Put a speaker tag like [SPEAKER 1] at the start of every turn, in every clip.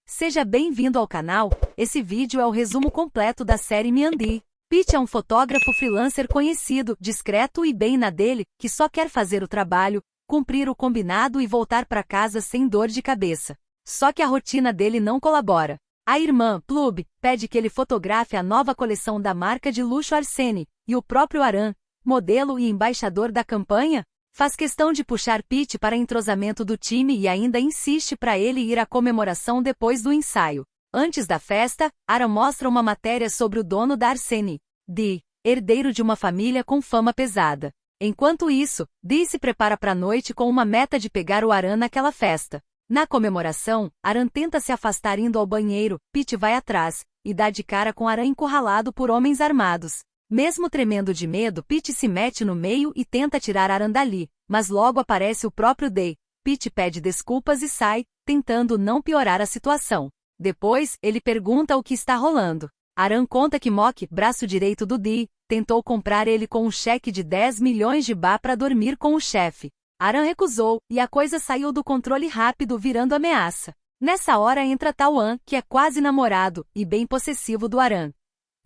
[SPEAKER 1] Seja bem-vindo ao canal. Esse vídeo é o resumo completo da série Me and Dee. Pete é um fotógrafo freelancer conhecido, discreto e bem na dele, que só quer fazer o trabalho, cumprir o combinado e voltar para casa sem dor de cabeça. Só que a rotina dele não colabora. A irmã, Plub, pede que ele fotografe a nova coleção da marca de luxo Arsene, e o próprio Aran, modelo e embaixador da campanha, faz questão de puxar Pete para entrosamento do time e ainda insiste para ele ir à comemoração depois do ensaio. Antes da festa, Aran mostra uma matéria sobre o dono da Arsene, Dee, herdeiro de uma família com fama pesada. Enquanto isso, Dee se prepara para a noite com uma meta de pegar o Aran naquela festa. Na comemoração, Aran tenta se afastar indo ao banheiro, Pete vai atrás, e dá de cara com Aran encurralado por homens armados. Mesmo tremendo de medo, Pete se mete no meio e tenta tirar Aran dali, mas logo aparece o próprio Dee. Pete pede desculpas e sai, tentando não piorar a situação. Depois, ele pergunta o que está rolando. Aran conta que Mock, braço direito do Dee, tentou comprar ele com um cheque de 10 milhões de ba para dormir com o chefe. Aran recusou, e a coisa saiu do controle rápido virando ameaça. Nessa hora entra Tawan, que é quase namorado, e bem possessivo do Aran.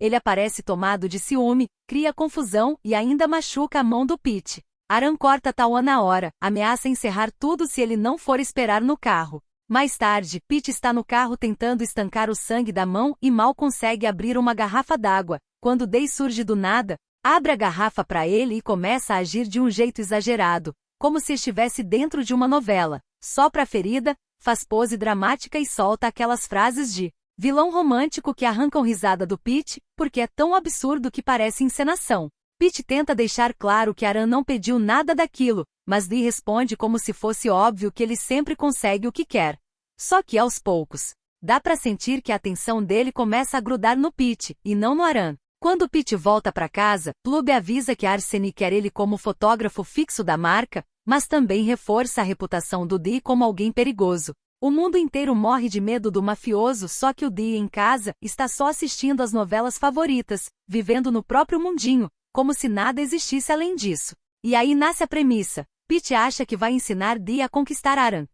[SPEAKER 1] Ele aparece tomado de ciúme, cria confusão e ainda machuca a mão do Pete. Aran corta Tawan na hora, ameaça encerrar tudo se ele não for esperar no carro. Mais tarde, Pete está no carro tentando estancar o sangue da mão e mal consegue abrir uma garrafa d'água, quando Dee surge do nada, abre a garrafa para ele e começa a agir de um jeito exagerado, como se estivesse dentro de uma novela. Sopra a ferida, faz pose dramática e solta aquelas frases de vilão romântico que arrancam risada do Pete, porque é tão absurdo que parece encenação. Pete tenta deixar claro que Aran não pediu nada daquilo, mas Dee responde como se fosse óbvio que ele sempre consegue o que quer. Só que aos poucos, dá pra sentir que a atenção dele começa a grudar no Pete, e não no Aran. Quando Pete volta pra casa, Plub avisa que Arsene quer ele como fotógrafo fixo da marca, mas também reforça a reputação do Dee como alguém perigoso. O mundo inteiro morre de medo do mafioso, só que o Dee em casa está só assistindo as novelas favoritas, vivendo no próprio mundinho, como se nada existisse além disso. E aí nasce a premissa. Pete acha que vai ensinar Dee a conquistar Aran,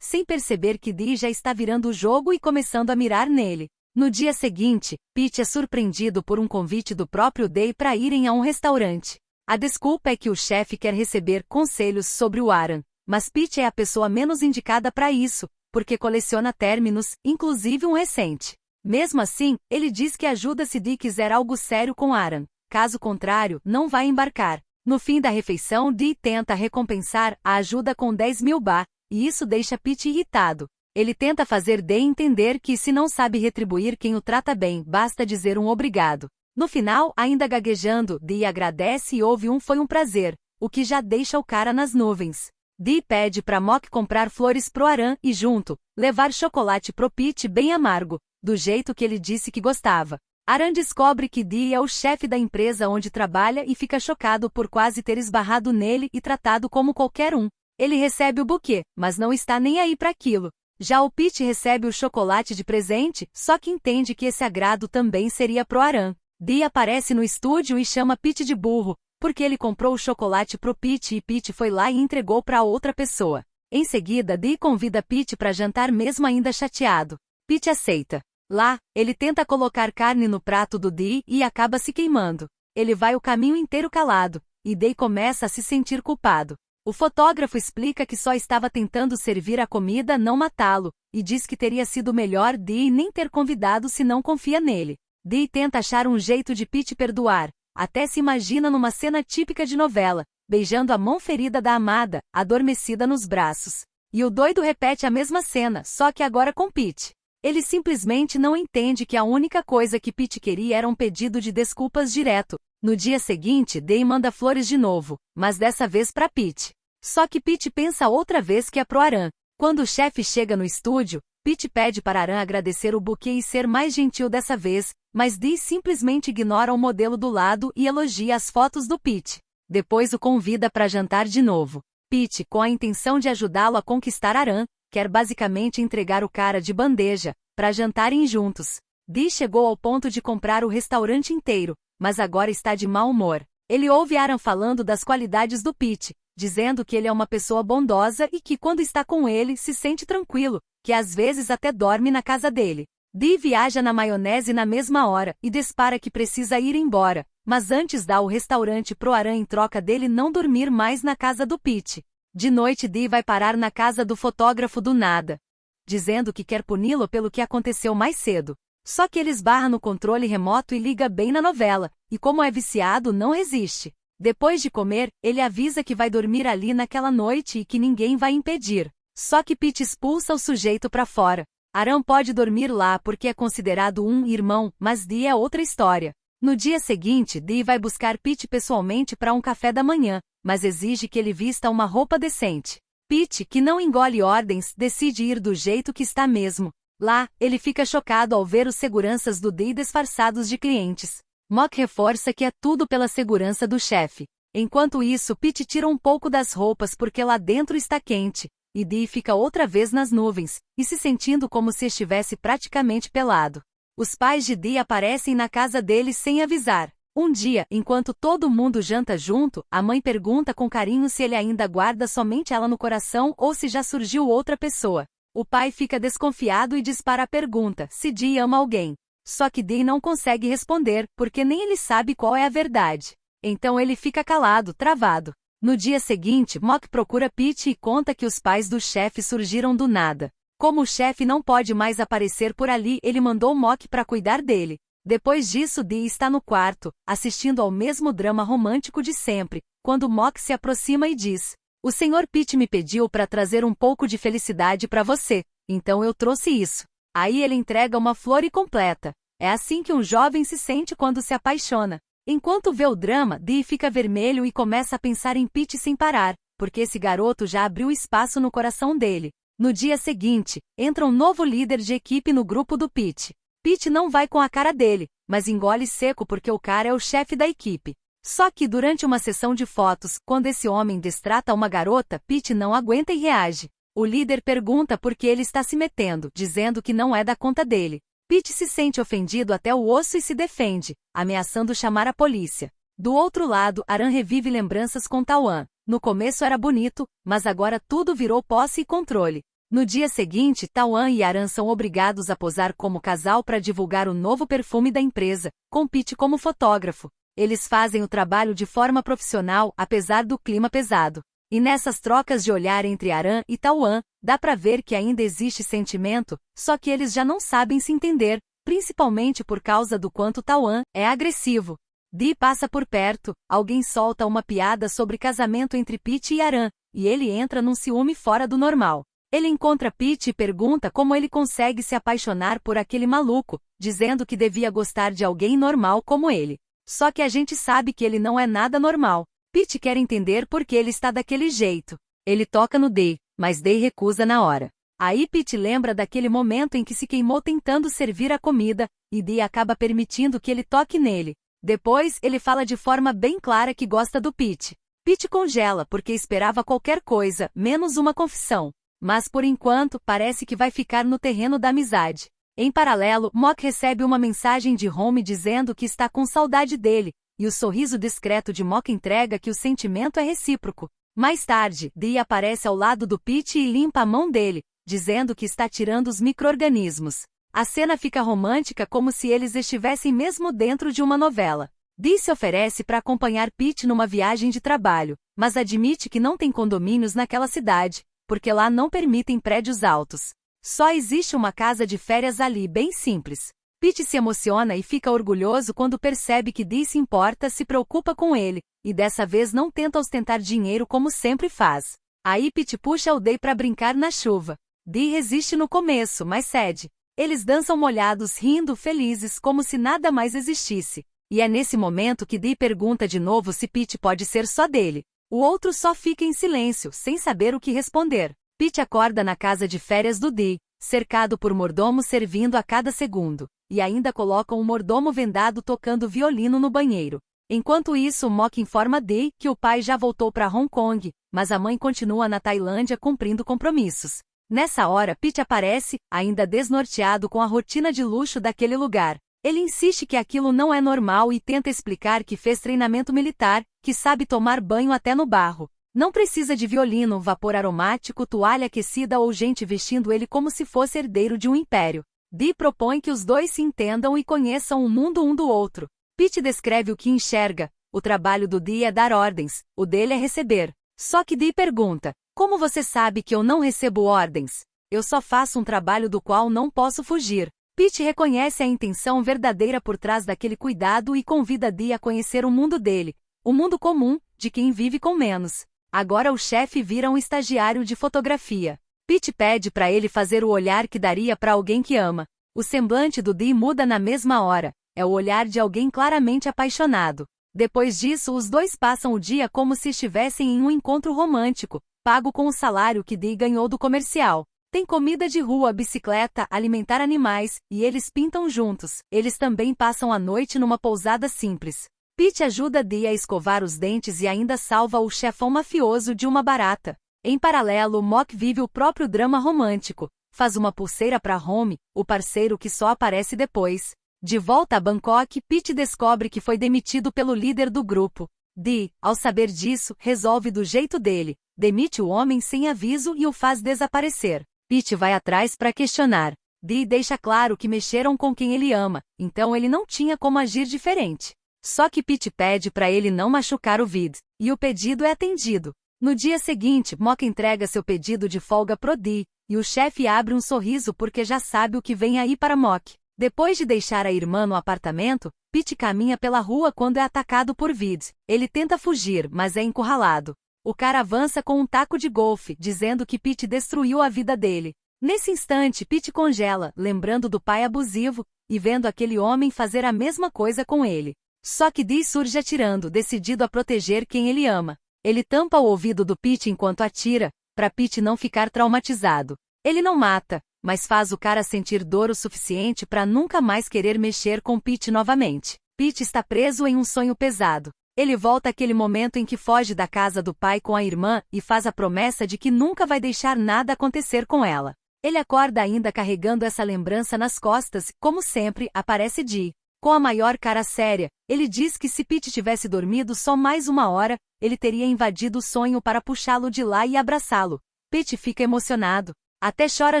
[SPEAKER 1] sem perceber que Dee já está virando o jogo e começando a mirar nele. No dia seguinte, Pete é surpreendido por um convite do próprio Dee para irem a um restaurante. A desculpa é que o chefe quer receber conselhos sobre o Aran, mas Pete é a pessoa menos indicada para isso, porque coleciona términos, inclusive um recente. Mesmo assim, ele diz que ajuda se Dee quiser algo sério com Aran. Caso contrário, não vai embarcar. No fim da refeição, Dee tenta recompensar a ajuda com 10 mil ba, e isso deixa Pete irritado. Ele tenta fazer Dee entender que se não sabe retribuir quem o trata bem, basta dizer um obrigado. No final, ainda gaguejando, Dee agradece e ouve um foi um prazer, o que já deixa o cara nas nuvens. Dee pede pra Mock comprar flores pro Aran e junto, levar chocolate pro Pete bem amargo, do jeito que ele disse que gostava. Aran descobre que Dee é o chefe da empresa onde trabalha e fica chocado por quase ter esbarrado nele e tratado como qualquer um. Ele recebe o buquê, mas não está nem aí para aquilo. Já o Pete recebe o chocolate de presente, só que entende que esse agrado também seria pro Aran. Dee aparece no estúdio e chama Pete de burro, porque ele comprou o chocolate pro Pete e Pete foi lá e entregou para outra pessoa. Em seguida, Dee convida Pete para jantar mesmo ainda chateado. Pete aceita. Lá, ele tenta colocar carne no prato do Dee e acaba se queimando. Ele vai o caminho inteiro calado, e Dee começa a se sentir culpado. O fotógrafo explica que só estava tentando servir a comida, não matá-lo, e diz que teria sido melhor Dee nem ter convidado se não confia nele. Dee tenta achar um jeito de Pete perdoar, até se imagina numa cena típica de novela, beijando a mão ferida da amada, adormecida nos braços. E o doido repete a mesma cena, só que agora com Pete. Ele simplesmente não entende que a única coisa que Pete queria era um pedido de desculpas direto. No dia seguinte, Dee manda flores de novo, mas dessa vez para Pete. Só que Pete pensa outra vez que é pro Aran. Quando o chefe chega no estúdio, Pete pede para Aran agradecer o buquê e ser mais gentil dessa vez, mas Dee simplesmente ignora o modelo do lado e elogia as fotos do Pete. Depois o convida para jantar de novo. Pete, com a intenção de ajudá-lo a conquistar Aran, quer basicamente entregar o cara de bandeja, para jantarem juntos. Dee chegou ao ponto de comprar o restaurante inteiro, mas agora está de mau humor. Ele ouve Aran falando das qualidades do Pete, dizendo que ele é uma pessoa bondosa e que quando está com ele se sente tranquilo, que às vezes até dorme na casa dele. Dee viaja na maionese na mesma hora e dispara que precisa ir embora, mas antes dá o restaurante pro Aran em troca dele não dormir mais na casa do Pete. De noite Dee vai parar na casa do fotógrafo do nada, dizendo que quer puni-lo pelo que aconteceu mais cedo. Só que ele esbarra no controle remoto e liga bem na novela, e como é viciado não resiste. Depois de comer, ele avisa que vai dormir ali naquela noite e que ninguém vai impedir. Só que Pete expulsa o sujeito pra fora. Aran pode dormir lá porque é considerado um irmão, mas Dee é outra história. No dia seguinte, Dee vai buscar Pete pessoalmente para um café da manhã, mas exige que ele vista uma roupa decente. Pete, que não engole ordens, decide ir do jeito que está mesmo. Lá, ele fica chocado ao ver os seguranças do Dee disfarçados de clientes. Mock reforça que é tudo pela segurança do chefe. Enquanto isso, Pete tira um pouco das roupas porque lá dentro está quente, e Dee fica outra vez nas nuvens, e se sentindo como se estivesse praticamente pelado. Os pais de Dee aparecem na casa deles sem avisar. Um dia, enquanto todo mundo janta junto, a mãe pergunta com carinho se ele ainda guarda somente ela no coração ou se já surgiu outra pessoa. O pai fica desconfiado e dispara a pergunta se Dee ama alguém. Só que Dee não consegue responder, porque nem ele sabe qual é a verdade. Então ele fica calado, travado. No dia seguinte, Mock procura Pete e conta que os pais do chefe surgiram do nada. Como o chefe não pode mais aparecer por ali, ele mandou Mock para cuidar dele. Depois disso, Dee está no quarto, assistindo ao mesmo drama romântico de sempre, quando Mock se aproxima e diz: "O Sr. Pete me pediu para trazer um pouco de felicidade para você, então eu trouxe isso." Aí ele entrega uma flor e completa. É assim que um jovem se sente quando se apaixona. Enquanto vê o drama, Dee fica vermelho e começa a pensar em Pete sem parar, porque esse garoto já abriu espaço no coração dele. No dia seguinte, entra um novo líder de equipe no grupo do Pete. Pete não vai com a cara dele, mas engole seco porque o cara é o chefe da equipe. Só que durante uma sessão de fotos, quando esse homem destrata uma garota, Pete não aguenta e reage. O líder pergunta por que ele está se metendo, dizendo que não é da conta dele. Pete se sente ofendido até o osso e se defende, ameaçando chamar a polícia. Do outro lado, Aran revive lembranças com Tawan. No começo era bonito, mas agora tudo virou posse e controle. No dia seguinte, Tawan e Aran são obrigados a posar como casal para divulgar o novo perfume da empresa, com Pete como fotógrafo. Eles fazem o trabalho de forma profissional, apesar do clima pesado. E nessas trocas de olhar entre Aran e Tawan, dá pra ver que ainda existe sentimento, só que eles já não sabem se entender, principalmente por causa do quanto Tawan é agressivo. Dee passa por perto, alguém solta uma piada sobre casamento entre Pete e Aran, e ele entra num ciúme fora do normal. Ele encontra Pete e pergunta como ele consegue se apaixonar por aquele maluco, dizendo que devia gostar de alguém normal como ele. Só que a gente sabe que ele não é nada normal. Pete quer entender por que ele está daquele jeito. Ele toca no Dee, mas Dee recusa na hora. Aí Pete lembra daquele momento em que se queimou tentando servir a comida, e Dee acaba permitindo que ele toque nele. Depois, ele fala de forma bem clara que gosta do Pete. Pete congela porque esperava qualquer coisa, menos uma confissão. Mas por enquanto, parece que vai ficar no terreno da amizade. Em paralelo, Mock recebe uma mensagem de Home dizendo que está com saudade dele, e o sorriso discreto de Mock entrega que o sentimento é recíproco. Mais tarde, Dee aparece ao lado do Pete e limpa a mão dele, dizendo que está tirando os micro-organismos. A cena fica romântica como se eles estivessem mesmo dentro de uma novela. Dee se oferece para acompanhar Pete numa viagem de trabalho, mas admite que não tem condomínios naquela cidade, porque lá não permitem prédios altos. Só existe uma casa de férias ali bem simples. Pete se emociona e fica orgulhoso quando percebe que Dee se importa, se preocupa com ele, e dessa vez não tenta ostentar dinheiro como sempre faz. Aí Pete puxa o Dee para brincar na chuva. Dee resiste no começo, mas cede. Eles dançam molhados, rindo, felizes, como se nada mais existisse. E é nesse momento que Dee pergunta de novo se Pete pode ser só dele. O outro só fica em silêncio, sem saber o que responder. Pete acorda na casa de férias do Dee, cercado por mordomos servindo a cada segundo, e ainda colocam um mordomo vendado tocando violino no banheiro. Enquanto isso, Mock informa Dee que o pai já voltou para Hong Kong, mas a mãe continua na Tailândia cumprindo compromissos. Nessa hora, Pete aparece, ainda desnorteado com a rotina de luxo daquele lugar. Ele insiste que aquilo não é normal e tenta explicar que fez treinamento militar, que sabe tomar banho até no barro. Não precisa de violino, vapor aromático, toalha aquecida ou gente vestindo ele como se fosse herdeiro de um império. Dee propõe que os dois se entendam e conheçam o mundo um do outro. Pete descreve o que enxerga. O trabalho do Dee é dar ordens, o dele é receber. Só que Dee pergunta: como você sabe que eu não recebo ordens? Eu só faço um trabalho do qual não posso fugir. Pete reconhece a intenção verdadeira por trás daquele cuidado e convida Dee a conhecer o mundo dele, o mundo comum, de quem vive com menos. Agora o chefe vira um estagiário de fotografia. Pete pede para ele fazer o olhar que daria para alguém que ama. O semblante do Dee muda na mesma hora. É o olhar de alguém claramente apaixonado. Depois disso, os dois passam o dia como se estivessem em um encontro romântico, pago com o salário que Dee ganhou do comercial. Tem comida de rua, bicicleta, alimentar animais, e eles pintam juntos. Eles também passam a noite numa pousada simples. Pete ajuda Dee a escovar os dentes e ainda salva o chefão mafioso de uma barata. Em paralelo, Mock vive o próprio drama romântico. Faz uma pulseira para Home, o parceiro que só aparece depois. De volta a Bangkok, Pete descobre que foi demitido pelo líder do grupo. Dee, ao saber disso, resolve do jeito dele. Demite o homem sem aviso e o faz desaparecer. Pete vai atrás para questionar. Dee deixa claro que mexeram com quem ele ama, então ele não tinha como agir diferente. Só que Pete pede para ele não machucar o Vid, e o pedido é atendido. No dia seguinte, Mock entrega seu pedido de folga pro Dee, e o chefe abre um sorriso porque já sabe o que vem aí para Mock. Depois de deixar a irmã no apartamento, Pete caminha pela rua quando é atacado por Vid. Ele tenta fugir, mas é encurralado. O cara avança com um taco de golfe, dizendo que Pete destruiu a vida dele. Nesse instante, Pete congela, lembrando do pai abusivo, e vendo aquele homem fazer a mesma coisa com ele. Só que Dee surge atirando, decidido a proteger quem ele ama. Ele tampa o ouvido do Pete enquanto atira, para Pete não ficar traumatizado. Ele não mata, mas faz o cara sentir dor o suficiente para nunca mais querer mexer com Pete novamente. Pete está preso em um sonho pesado. Ele volta àquele momento em que foge da casa do pai com a irmã e faz a promessa de que nunca vai deixar nada acontecer com ela. Ele acorda ainda carregando essa lembrança nas costas, como sempre, aparece Dee. Com a maior cara séria, ele diz que se Pete tivesse dormido só mais uma hora, ele teria invadido o sonho para puxá-lo de lá e abraçá-lo. Pete fica emocionado. Até chora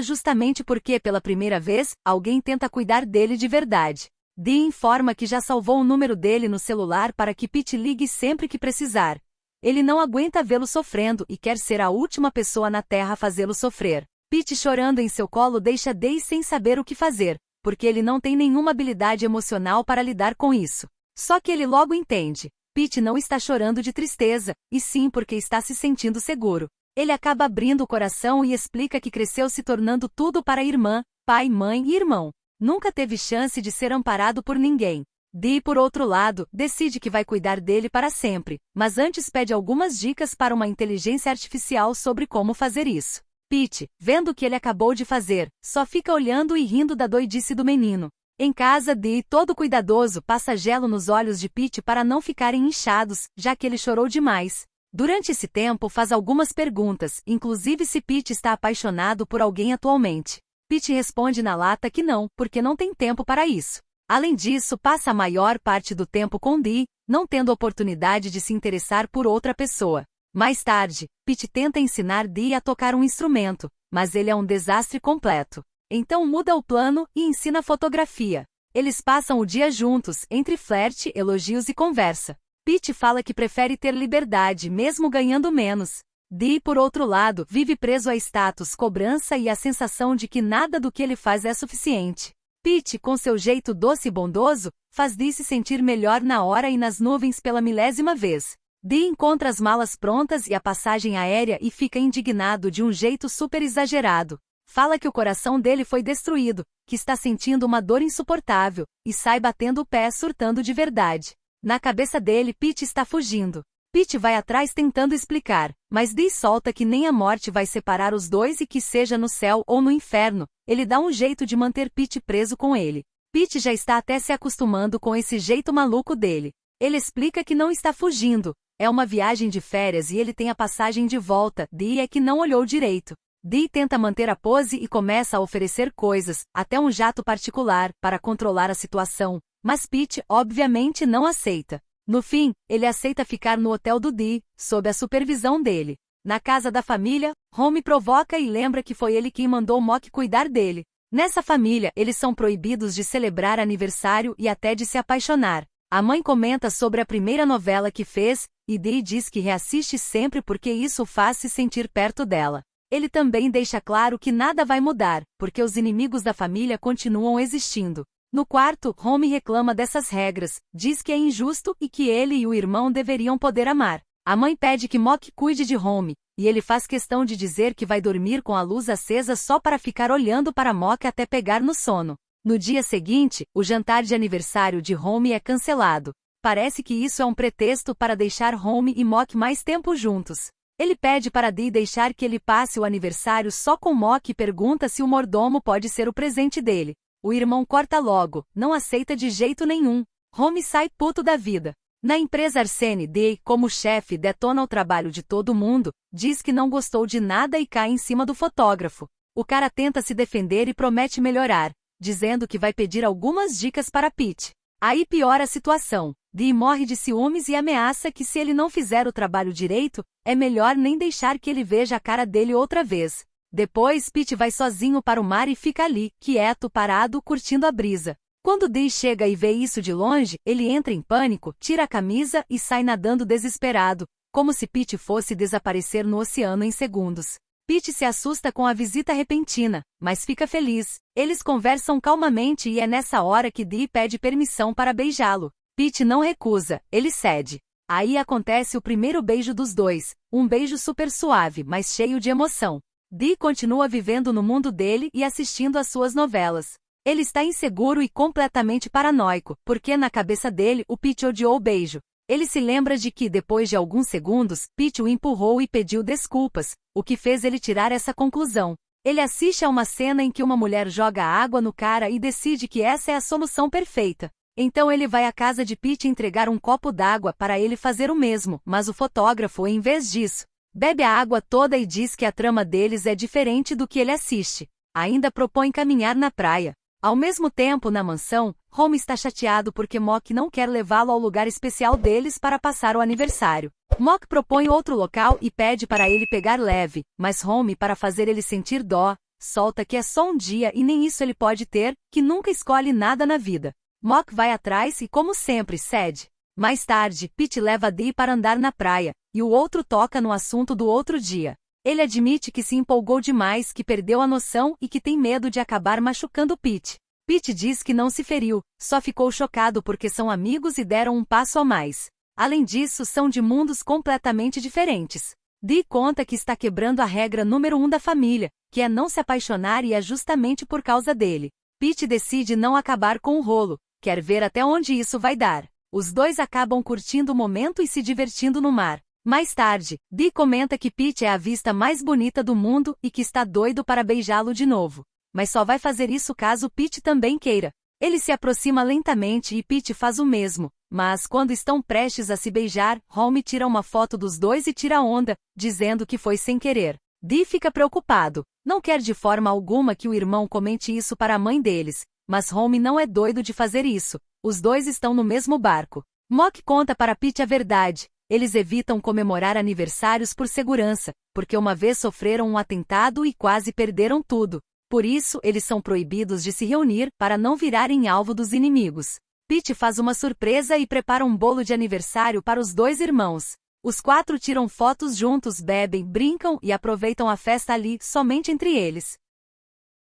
[SPEAKER 1] justamente porque, pela primeira vez, alguém tenta cuidar dele de verdade. Dee informa que já salvou o número dele no celular para que Pete ligue sempre que precisar. Ele não aguenta vê-lo sofrendo e quer ser a última pessoa na Terra a fazê-lo sofrer. Pete chorando em seu colo deixa Dee sem saber o que fazer, porque ele não tem nenhuma habilidade emocional para lidar com isso. Só que ele logo entende. Pete não está chorando de tristeza, e sim porque está se sentindo seguro. Ele acaba abrindo o coração e explica que cresceu se tornando tudo para a irmã, pai, mãe e irmão. Nunca teve chance de ser amparado por ninguém. Dee, por outro lado, decide que vai cuidar dele para sempre, mas antes pede algumas dicas para uma inteligência artificial sobre como fazer isso. Pete, vendo o que ele acabou de fazer, só fica olhando e rindo da doidice do menino. Em casa, Dee, todo cuidadoso, passa gelo nos olhos de Pete para não ficarem inchados, já que ele chorou demais. Durante esse tempo faz algumas perguntas, inclusive se Pete está apaixonado por alguém atualmente. Pete responde na lata que não, porque não tem tempo para isso. Além disso, passa a maior parte do tempo com Dee, não tendo oportunidade de se interessar por outra pessoa. Mais tarde, Pete tenta ensinar Dee a tocar um instrumento, mas ele é um desastre completo. Então muda o plano e ensina fotografia. Eles passam o dia juntos, entre flerte, elogios e conversa. Pete fala que prefere ter liberdade mesmo ganhando menos. Dee, por outro lado, vive preso a status, cobrança e a sensação de que nada do que ele faz é suficiente. Pete, com seu jeito doce e bondoso, faz Dee se sentir melhor na hora e nas nuvens pela milésima vez. Dee encontra as malas prontas e a passagem aérea e fica indignado de um jeito super exagerado. Fala que o coração dele foi destruído, que está sentindo uma dor insuportável, e sai batendo o pé surtando de verdade. Na cabeça dele, Pete está fugindo. Pete vai atrás tentando explicar, mas Dee solta que nem a morte vai separar os dois e que seja no céu ou no inferno, ele dá um jeito de manter Pete preso com ele. Pete já está até se acostumando com esse jeito maluco dele. Ele explica que não está fugindo, é uma viagem de férias e ele tem a passagem de volta, Dee é que não olhou direito. Dee tenta manter a pose e começa a oferecer coisas, até um jato particular, para controlar a situação, mas Pete, obviamente, não aceita. No fim, ele aceita ficar no hotel do Dee, sob a supervisão dele. Na casa da família, Home provoca e lembra que foi ele quem mandou Mock cuidar dele. Nessa família, eles são proibidos de celebrar aniversário e até de se apaixonar. A mãe comenta sobre a primeira novela que fez, e Dee diz que reassiste sempre porque isso o faz se sentir perto dela. Ele também deixa claro que nada vai mudar, porque os inimigos da família continuam existindo. No quarto, Home reclama dessas regras, diz que é injusto e que ele e o irmão deveriam poder amar. A mãe pede que Mock cuide de Home, e ele faz questão de dizer que vai dormir com a luz acesa só para ficar olhando para Mock até pegar no sono. No dia seguinte, o jantar de aniversário de Home é cancelado. Parece que isso é um pretexto para deixar Home e Mock mais tempo juntos. Ele pede para Dee deixar que ele passe o aniversário só com Mock e pergunta se o mordomo pode ser o presente dele. O irmão corta logo, não aceita de jeito nenhum. Home sai puto da vida. Na empresa Arsene, Dee, como chefe, detona o trabalho de todo mundo, diz que não gostou de nada e cai em cima do fotógrafo. O cara tenta se defender e promete melhorar, dizendo que vai pedir algumas dicas para Pete. Aí piora a situação. Dee morre de ciúmes e ameaça que se ele não fizer o trabalho direito, é melhor nem deixar que ele veja a cara dele outra vez. Depois, Pete vai sozinho para o mar e fica ali, quieto, parado, curtindo a brisa. Quando Dee chega e vê isso de longe, ele entra em pânico, tira a camisa e sai nadando desesperado, como se Pete fosse desaparecer no oceano em segundos. Pete se assusta com a visita repentina, mas fica feliz. Eles conversam calmamente e é nessa hora que Dee pede permissão para beijá-lo. Pete não recusa, ele cede. Aí acontece o primeiro beijo dos dois, um beijo super suave, mas cheio de emoção. Dee continua vivendo no mundo dele e assistindo às suas novelas. Ele está inseguro e completamente paranoico, porque na cabeça dele o Pete odiou o beijo. Ele se lembra de que, depois de alguns segundos, Pete o empurrou e pediu desculpas, o que fez ele tirar essa conclusão. Ele assiste a uma cena em que uma mulher joga água no cara e decide que essa é a solução perfeita. Então ele vai à casa de Pete entregar um copo d'água para ele fazer o mesmo, mas o fotógrafo, em vez disso, bebe a água toda e diz que a trama deles é diferente do que ele assiste. Ainda propõe caminhar na praia. Ao mesmo tempo, na mansão, Home está chateado porque Mock não quer levá-lo ao lugar especial deles para passar o aniversário. Mock propõe outro local e pede para ele pegar leve, mas Home, para fazer ele sentir dó, solta que é só um dia e nem isso ele pode ter, que nunca escolhe nada na vida. Mock vai atrás e, como sempre, cede. Mais tarde, Pete leva Dee para andar na praia, e o outro toca no assunto do outro dia. Ele admite que se empolgou demais, que perdeu a noção e que tem medo de acabar machucando Pete. Pete diz que não se feriu, só ficou chocado porque são amigos e deram um passo a mais. Além disso, são de mundos completamente diferentes. Dee conta que está quebrando a regra número 1 da família, que é não se apaixonar, e é justamente por causa dele. Pete decide não acabar com o rolo, quer ver até onde isso vai dar. Os dois acabam curtindo o momento e se divertindo no mar. Mais tarde, Dee comenta que Pete é a vista mais bonita do mundo e que está doido para beijá-lo de novo. Mas só vai fazer isso caso Pete também queira. Ele se aproxima lentamente e Pete faz o mesmo, mas quando estão prestes a se beijar, Home tira uma foto dos dois e tira onda, dizendo que foi sem querer. Dee fica preocupado, não quer de forma alguma que o irmão comente isso para a mãe deles, mas Home não é doido de fazer isso, os dois estão no mesmo barco. Mock conta para Pete a verdade. Eles evitam comemorar aniversários por segurança, porque uma vez sofreram um atentado e quase perderam tudo. Por isso, eles são proibidos de se reunir para não virarem alvo dos inimigos. Pete faz uma surpresa e prepara um bolo de aniversário para os dois irmãos. Os quatro tiram fotos juntos, bebem, brincam e aproveitam a festa ali, somente entre eles.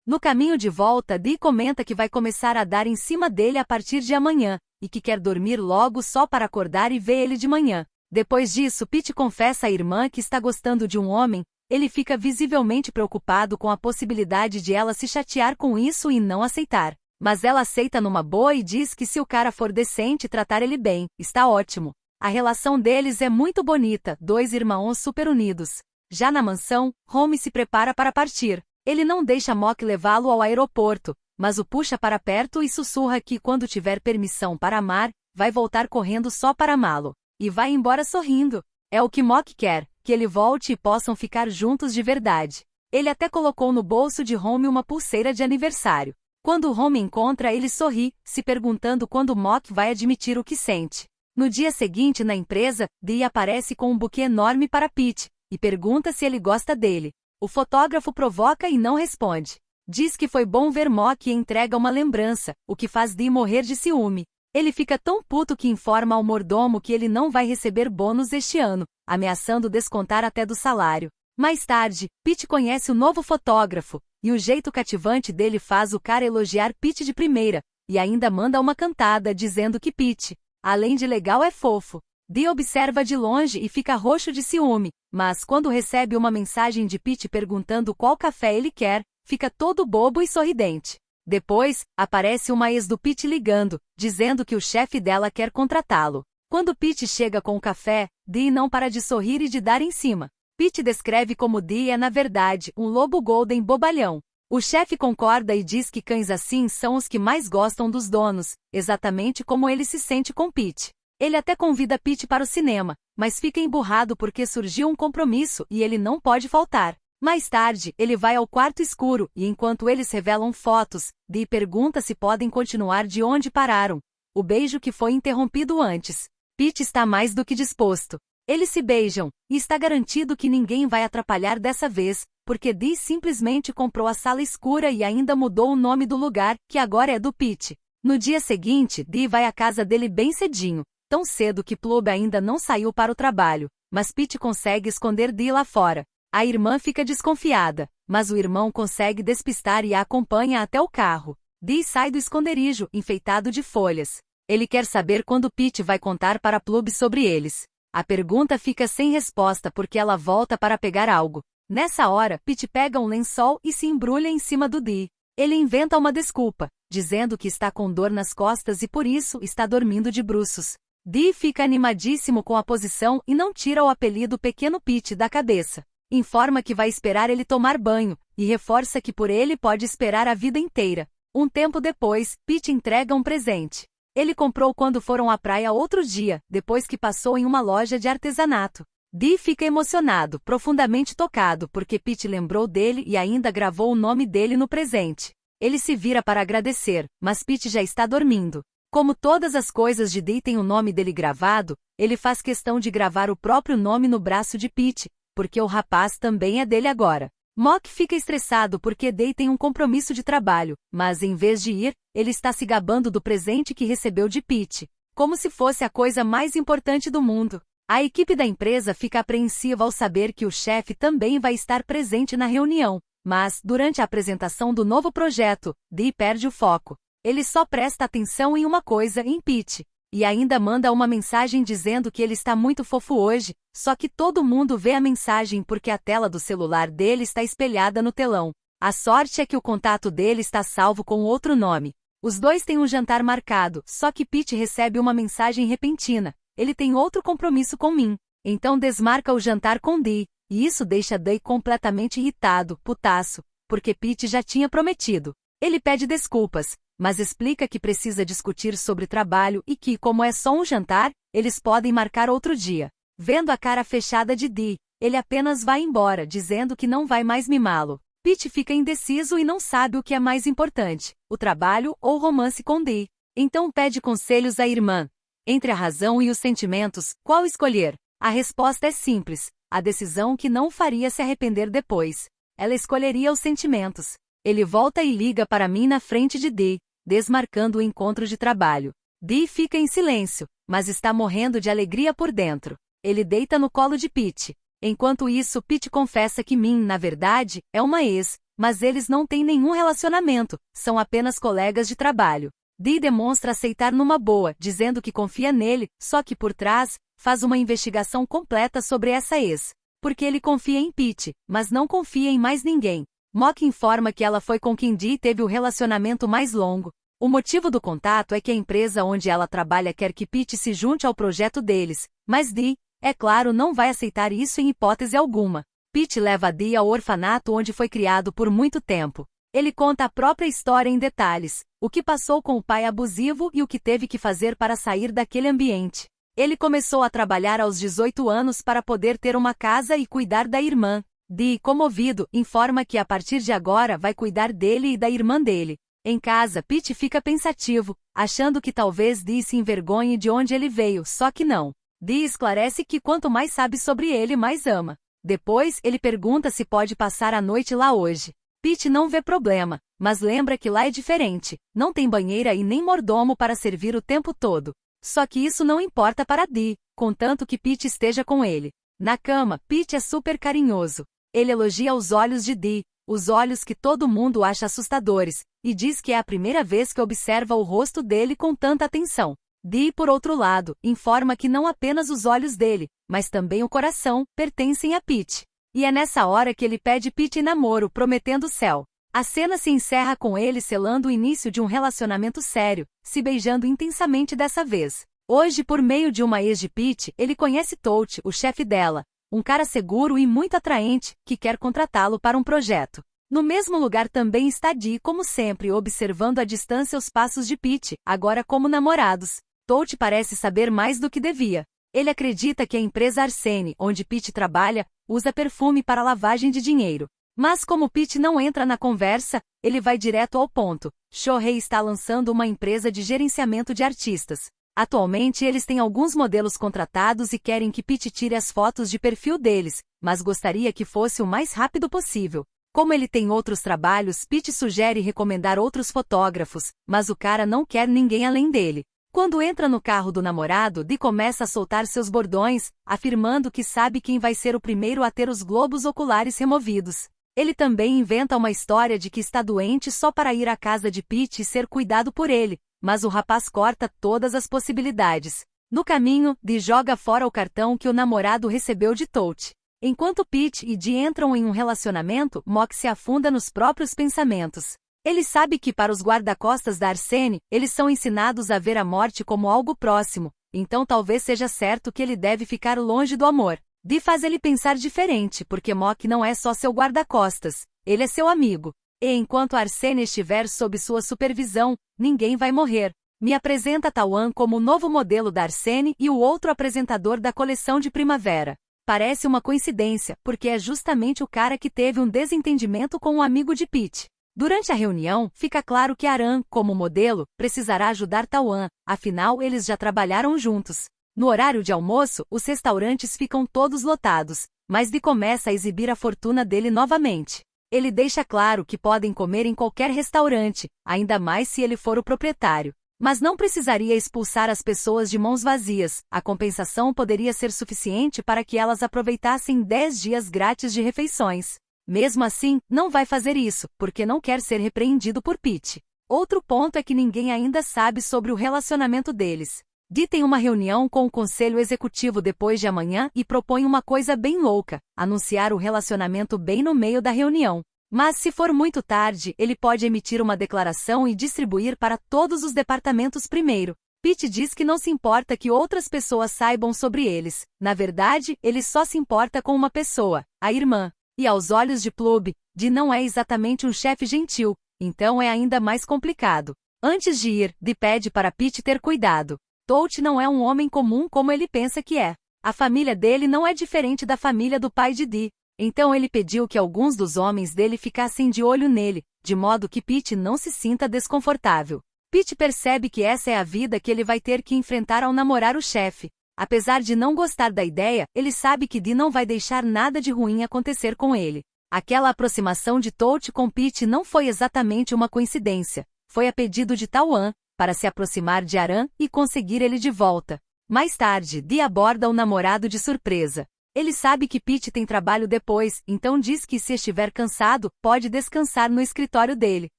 [SPEAKER 1] No caminho de volta, Dee comenta que vai começar a dar em cima dele a partir de amanhã, e que quer dormir logo só para acordar e ver ele de manhã. Depois disso, Pete confessa à irmã que está gostando de um homem. Ele fica visivelmente preocupado com a possibilidade de ela se chatear com isso e não aceitar. Mas ela aceita numa boa e diz que se o cara for decente e tratar ele bem, está ótimo. A relação deles é muito bonita, dois irmãos super unidos. Já na mansão, Home se prepara para partir. Ele não deixa Mock levá-lo ao aeroporto, mas o puxa para perto e sussurra que quando tiver permissão para amar, vai voltar correndo só para amá-lo. E vai embora sorrindo. É o que Mock quer, que ele volte e possam ficar juntos de verdade. Ele até colocou no bolso de Home uma pulseira de aniversário. Quando Home encontra, ele sorri, se perguntando quando Mock vai admitir o que sente. No dia seguinte na empresa, Dee aparece com um buquê enorme para Pete, e pergunta se ele gosta dele. O fotógrafo provoca e não responde. Diz que foi bom ver Mock e entrega uma lembrança, o que faz Dee morrer de ciúme. Ele fica tão puto que informa ao mordomo que ele não vai receber bônus este ano, ameaçando descontar até do salário. Mais tarde, Pete conhece o novo fotógrafo, e o jeito cativante dele faz o cara elogiar Pete de primeira, e ainda manda uma cantada dizendo que Pete, além de legal, é fofo. Dee observa de longe e fica roxo de ciúme, mas quando recebe uma mensagem de Pete perguntando qual café ele quer, fica todo bobo e sorridente. Depois, aparece uma ex do Pete ligando, dizendo que o chefe dela quer contratá-lo. Quando Pete chega com o café, Dee não para de sorrir e de dar em cima. Pete descreve como Dee é na verdade um lobo golden bobalhão. O chefe concorda e diz que cães assim são os que mais gostam dos donos, exatamente como ele se sente com Pete. Ele até convida Pete para o cinema, mas fica emburrado porque surgiu um compromisso e ele não pode faltar. Mais tarde, ele vai ao quarto escuro e enquanto eles revelam fotos, Dee pergunta se podem continuar de onde pararam. O beijo que foi interrompido antes. Pete está mais do que disposto. Eles se beijam, e está garantido que ninguém vai atrapalhar dessa vez, porque Dee simplesmente comprou a sala escura e ainda mudou o nome do lugar, que agora é do Pete. No dia seguinte, Dee vai à casa dele bem cedinho, tão cedo que Plub ainda não saiu para o trabalho, mas Pete consegue esconder Dee lá fora. A irmã fica desconfiada, mas o irmão consegue despistar e a acompanha até o carro. Dee sai do esconderijo, enfeitado de folhas. Ele quer saber quando Pete vai contar para Plub sobre eles. A pergunta fica sem resposta porque ela volta para pegar algo. Nessa hora, Pete pega um lençol e se embrulha em cima do Dee. Ele inventa uma desculpa, dizendo que está com dor nas costas e por isso está dormindo de bruços. Dee fica animadíssimo com a posição e não tira o apelido Pequeno Pete da cabeça. Informa que vai esperar ele tomar banho, e reforça que por ele pode esperar a vida inteira. Um tempo depois, Pete entrega um presente. Ele comprou quando foram à praia outro dia, depois que passou em uma loja de artesanato. Dee fica emocionado, profundamente tocado, porque Pete lembrou dele e ainda gravou o nome dele no presente. Ele se vira para agradecer, mas Pete já está dormindo. Como todas as coisas de Dee têm o nome dele gravado, ele faz questão de gravar o próprio nome no braço de Pete, porque o rapaz também é dele agora. Mock fica estressado porque Dee tem um compromisso de trabalho, mas em vez de ir, ele está se gabando do presente que recebeu de Pete, como se fosse a coisa mais importante do mundo. A equipe da empresa fica apreensiva ao saber que o chefe também vai estar presente na reunião, mas, durante a apresentação do novo projeto, Dee perde o foco. Ele só presta atenção em uma coisa, em Pete. E ainda manda uma mensagem dizendo que ele está muito fofo hoje, só que todo mundo vê a mensagem porque a tela do celular dele está espelhada no telão. A sorte é que o contato dele está salvo com outro nome. Os dois têm um jantar marcado, só que Pete recebe uma mensagem repentina. Ele tem outro compromisso com Min. Então desmarca o jantar com Dee, e isso deixa Dee completamente irritado, putaço, porque Pete já tinha prometido. Ele pede desculpas, mas explica que precisa discutir sobre trabalho e que, como é só um jantar, eles podem marcar outro dia. Vendo a cara fechada de Dee, ele apenas vai embora, dizendo que não vai mais mimá-lo. Pete fica indeciso e não sabe o que é mais importante, o trabalho ou o romance com Dee. Então pede conselhos à irmã. Entre a razão e os sentimentos, qual escolher? A resposta é simples, a decisão que não faria se arrepender depois. Ela escolheria os sentimentos. Ele volta e liga para Min na frente de Dee, desmarcando o encontro de trabalho. Dee fica em silêncio, mas está morrendo de alegria por dentro. Ele deita no colo de Pete. Enquanto isso, Pete confessa que Min, na verdade, é uma ex, mas eles não têm nenhum relacionamento, são apenas colegas de trabalho. Dee demonstra aceitar numa boa, dizendo que confia nele, só que por trás, faz uma investigação completa sobre essa ex. Porque ele confia em Pete, mas não confia em mais ninguém. Mock informa que ela foi com quem Dee teve o relacionamento mais longo. O motivo do contato é que a empresa onde ela trabalha quer que Pete se junte ao projeto deles, mas Dee, é claro, não vai aceitar isso em hipótese alguma. Pete leva Dee ao orfanato onde foi criado por muito tempo. Ele conta a própria história em detalhes, o que passou com o pai abusivo e o que teve que fazer para sair daquele ambiente. Ele começou a trabalhar aos 18 anos para poder ter uma casa e cuidar da irmã. Dee, comovido, informa que a partir de agora vai cuidar dele e da irmã dele. Em casa, Pete fica pensativo, achando que talvez Dee se envergonhe de onde ele veio, só que não. Dee esclarece que quanto mais sabe sobre ele, mais ama. Depois, ele pergunta se pode passar a noite lá hoje. Pete não vê problema, mas lembra que lá é diferente, não tem banheira e nem mordomo para servir o tempo todo. Só que isso não importa para Dee, contanto que Pete esteja com ele. Na cama, Pete é super carinhoso. Ele elogia os olhos de Dee, os olhos que todo mundo acha assustadores, e diz que é a primeira vez que observa o rosto dele com tanta atenção. Dee, por outro lado, informa que não apenas os olhos dele, mas também o coração, pertencem a Pete. E é nessa hora que ele pede Pete em namoro, prometendo o céu. A cena se encerra com ele selando o início de um relacionamento sério, se beijando intensamente dessa vez. Hoje, por meio de uma ex de Pete, ele conhece Tote, o chefe dela, um cara seguro e muito atraente, que quer contratá-lo para um projeto. No mesmo lugar também está Dee, como sempre, observando à distância os passos de Pete, agora como namorados. Tote parece saber mais do que devia. Ele acredita que a empresa Arsene, onde Pete trabalha, usa perfume para lavagem de dinheiro. Mas como Pete não entra na conversa, ele vai direto ao ponto. Shohei está lançando uma empresa de gerenciamento de artistas. Atualmente eles têm alguns modelos contratados e querem que Pete tire as fotos de perfil deles, mas gostaria que fosse o mais rápido possível. Como ele tem outros trabalhos, Pete sugere recomendar outros fotógrafos, mas o cara não quer ninguém além dele. Quando entra no carro do namorado, Dee começa a soltar seus bordões, afirmando que sabe quem vai ser o primeiro a ter os globos oculares removidos. Ele também inventa uma história de que está doente só para ir à casa de Pete e ser cuidado por ele, mas o rapaz corta todas as possibilidades. No caminho, Dee joga fora o cartão que o namorado recebeu de Tote. Enquanto Pete e Dee entram em um relacionamento, Mock se afunda nos próprios pensamentos. Ele sabe que para os guarda-costas da Arsene, eles são ensinados a ver a morte como algo próximo, então talvez seja certo que ele deve ficar longe do amor. Dee faz ele pensar diferente, porque Mock não é só seu guarda-costas, ele é seu amigo. E enquanto a Arsene estiver sob sua supervisão, ninguém vai morrer. Me apresenta Tawan como o novo modelo da Arsene e o outro apresentador da coleção de primavera. Parece uma coincidência, porque é justamente o cara que teve um desentendimento com um amigo de Pete. Durante a reunião, fica claro que Aran, como modelo, precisará ajudar Tawan, afinal eles já trabalharam juntos. No horário de almoço, os restaurantes ficam todos lotados, mas Dee começa a exibir a fortuna dele novamente. Ele deixa claro que podem comer em qualquer restaurante, ainda mais se ele for o proprietário. Mas não precisaria expulsar as pessoas de mãos vazias, a compensação poderia ser suficiente para que elas aproveitassem 10 dias grátis de refeições. Mesmo assim, não vai fazer isso, porque não quer ser repreendido por Pete. Outro ponto é que ninguém ainda sabe sobre o relacionamento deles. Dee tem uma reunião com o conselho executivo depois de amanhã e propõe uma coisa bem louca, anunciar o relacionamento bem no meio da reunião. Mas se for muito tarde, ele pode emitir uma declaração e distribuir para todos os departamentos primeiro. Pete diz que não se importa que outras pessoas saibam sobre eles. Na verdade, ele só se importa com uma pessoa, a irmã. E aos olhos de Plub, Dee não é exatamente um chefe gentil, então é ainda mais complicado. Antes de ir, Dee pede para Pete ter cuidado. Tote não é um homem comum como ele pensa que é. A família dele não é diferente da família do pai de Dee. Então ele pediu que alguns dos homens dele ficassem de olho nele, de modo que Pete não se sinta desconfortável. Pete percebe que essa é a vida que ele vai ter que enfrentar ao namorar o chefe. Apesar de não gostar da ideia, ele sabe que Dee não vai deixar nada de ruim acontecer com ele. Aquela aproximação de Tote com Pete não foi exatamente uma coincidência. Foi a pedido de Tawan, para se aproximar de Aran e conseguir ele de volta. Mais tarde, Dee aborda o namorado de surpresa. Ele sabe que Pete tem trabalho depois, então diz que se estiver cansado, pode descansar no escritório dele.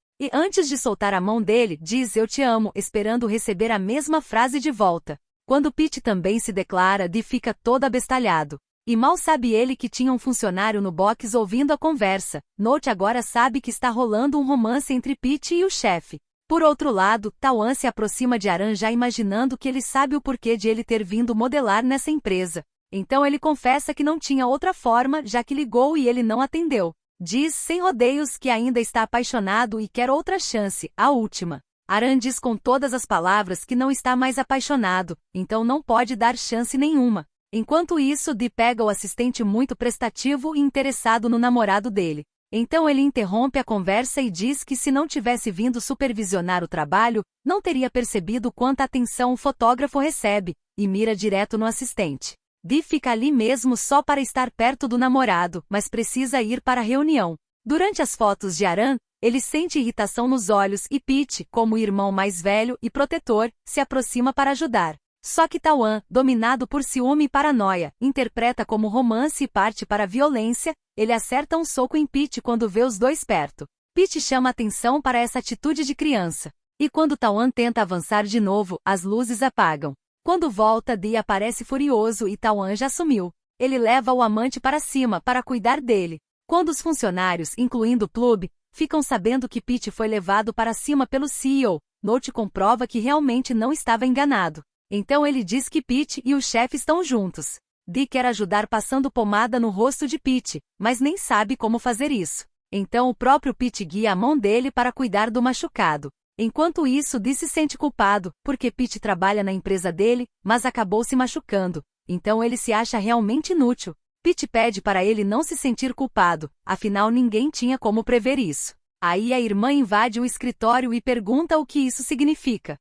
[SPEAKER 1] E antes de soltar a mão dele, diz "eu te amo", esperando receber a mesma frase de volta. Quando Pete também se declara, Dee fica todo abestalhado. E mal sabe ele que tinha um funcionário no box ouvindo a conversa. Note agora sabe que está rolando um romance entre Pete e o chefe. Por outro lado, Tawan se aproxima de Aran já imaginando que ele sabe o porquê de ele ter vindo modelar nessa empresa. Então ele confessa que não tinha outra forma, já que ligou e ele não atendeu. Diz sem rodeios que ainda está apaixonado e quer outra chance, a última. Aran diz com todas as palavras que não está mais apaixonado, então não pode dar chance nenhuma. Enquanto isso, Dee pega o assistente muito prestativo e interessado no namorado dele. Então ele interrompe a conversa e diz que se não tivesse vindo supervisionar o trabalho, não teria percebido quanta atenção o fotógrafo recebe, e mira direto no assistente. Dee fica ali mesmo só para estar perto do namorado, mas precisa ir para a reunião. Durante as fotos de Aran, ele sente irritação nos olhos e Pete, como o irmão mais velho e protetor, se aproxima para ajudar. Só que Tawan, dominado por ciúme e paranoia, interpreta como romance e parte para a violência. Ele acerta um soco em Pete quando vê os dois perto. Pete chama atenção para essa atitude de criança. E quando Tawan tenta avançar de novo, as luzes apagam. Quando volta, Dee aparece furioso e Tawan já sumiu. Ele leva o amante para cima para cuidar dele. Quando os funcionários, incluindo Plub, ficam sabendo que Pete foi levado para cima pelo CEO, Note comprova que realmente não estava enganado. Então ele diz que Pete e o chefe estão juntos. Dee quer ajudar passando pomada no rosto de Pete, mas nem sabe como fazer isso. Então o próprio Pete guia a mão dele para cuidar do machucado. Enquanto isso, Dee se sente culpado, porque Pete trabalha na empresa dele, mas acabou se machucando. Então ele se acha realmente inútil. Pete pede para ele não se sentir culpado, afinal ninguém tinha como prever isso. Aí a irmã invade o escritório e pergunta o que isso significa.